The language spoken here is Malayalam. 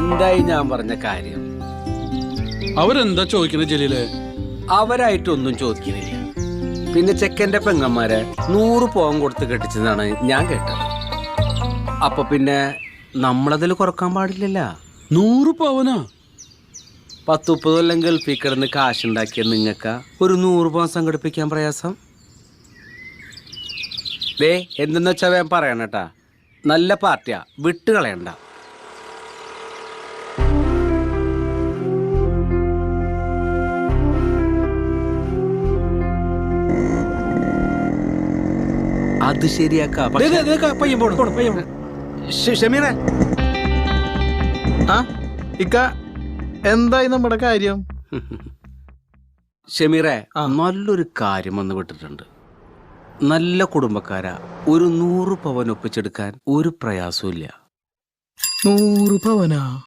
എന്തായി ഞാൻ പറഞ്ഞ കാര്യം? അവരെന്താ ചോദിക്കണ ജലീലെ? അവരായിട്ടൊന്നും ചോദിക്കുന്നില്ല. പിന്നെ ചെക്കന്റെ പെങ്ങന്മാരെ 100 പവൻ കൊടുത്ത് കെട്ടിച്ചതാണ് ഞാൻ കേട്ടത്. അപ്പൊ പിന്നെ നമ്മളതിൽ കുറക്കാൻ പാടില്ലല്ല. 100 പവനാ? 10-30 കൊല്ലം ഗൾഫിൽ കിടന്ന് കാശുണ്ടാക്കിയ നിങ്ങൾക്ക് ഒരു 100 പവൻ സംഘടിപ്പിക്കാൻ പ്രയാസം? ദേ എന്തെന്ന് വെച്ചാ ഞാൻ പറയണട്ടാ, നല്ല പാർട്ടിയാ, വിട്ട് കളയണ്ട. അത് ശരിയാക്കാം. ഷമീറെ, ഇക്ക എന്തായി നമ്മുടെ കാര്യം? ഷമീറെ, നല്ലൊരു കാര്യം വന്ന് വിട്ടിട്ടുണ്ട്. നല്ല കുടുംബക്കാരാ. ഒരു 100 പവൻ ഒപ്പിച്ചെടുക്കാൻ ഒരു പ്രയാസവും ഇല്ല. 100 പവനാ?